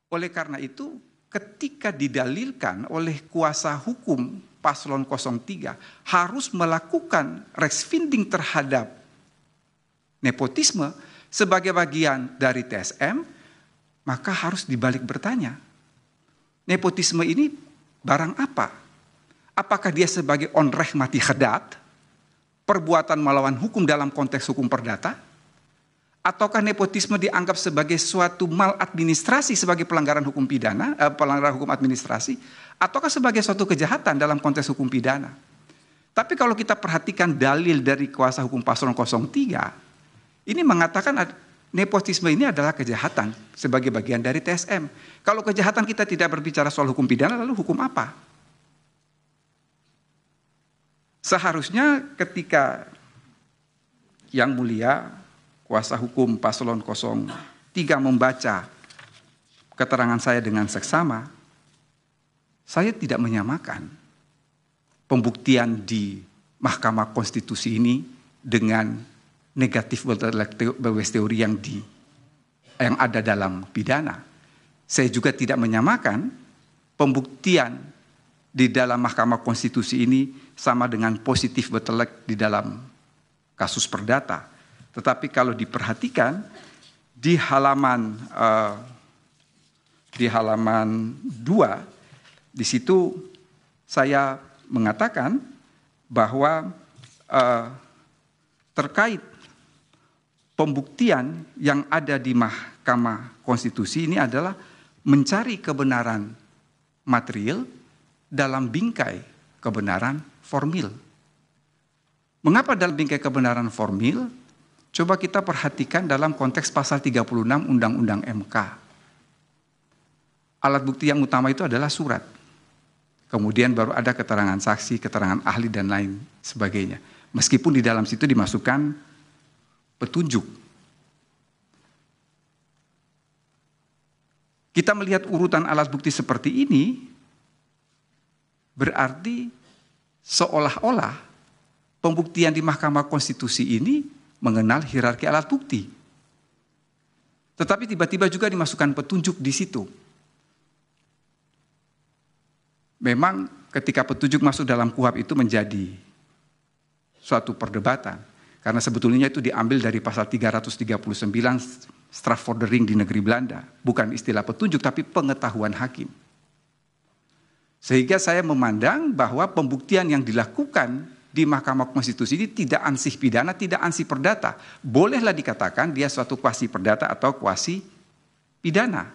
Oleh karena itu, ketika didalilkan oleh kuasa hukum paslon 03 harus melakukan resfinding terhadap nepotisme sebagai bagian dari TSM, maka harus dibalik bertanya, nepotisme ini barang apa? Apakah dia sebagai onreh mati khedat, perbuatan melawan hukum dalam konteks hukum perdata? Ataukah nepotisme dianggap sebagai suatu maladministrasi sebagai pelanggaran hukum pidana, pelanggaran hukum administrasi, ataukah sebagai suatu kejahatan dalam konteks hukum pidana? Tapi kalau kita perhatikan dalil dari kuasa hukum paslon 03, ini mengatakan nepotisme ini adalah kejahatan sebagai bagian dari TSM. Kalau kejahatan kita tidak berbicara soal hukum pidana, lalu hukum apa? Seharusnya ketika Yang Mulia kuasa hukum paslon 03 membaca keterangan saya dengan seksama, saya tidak menyamakan pembuktian di Mahkamah Konstitusi ini dengan negatif Welles teori yang ada dalam pidana. Saya juga tidak menyamakan pembuktian di dalam Mahkamah Konstitusi ini sama dengan positif betelek di dalam kasus perdata. Tetapi kalau diperhatikan di halaman 2, di situ saya mengatakan bahwa terkait pembuktian yang ada di Mahkamah Konstitusi ini adalah mencari kebenaran material dalam bingkai kebenaran formil. Mengapa dalam bingkai kebenaran formil? Coba kita perhatikan dalam konteks pasal 36 Undang-Undang MK. Alat bukti yang utama itu adalah surat. Kemudian baru ada keterangan saksi, keterangan ahli, dan lain sebagainya. Meskipun di dalam situ dimasukkan petunjuk. Kita melihat urutan alat bukti seperti ini, berarti seolah-olah pembuktian di Mahkamah Konstitusi ini mengenal hierarki alat bukti. Tetapi tiba-tiba juga dimasukkan petunjuk di situ. Memang ketika petunjuk masuk dalam KUHP itu menjadi suatu perdebatan. Karena sebetulnya itu diambil dari pasal 339 strafvordering di negeri Belanda. Bukan istilah petunjuk tapi pengetahuan hakim. Sehingga saya memandang bahwa pembuktian yang dilakukan di Mahkamah Konstitusi ini tidak ansih pidana, tidak ansih perdata. Bolehlah dikatakan dia suatu kuasi perdata atau kuasi pidana.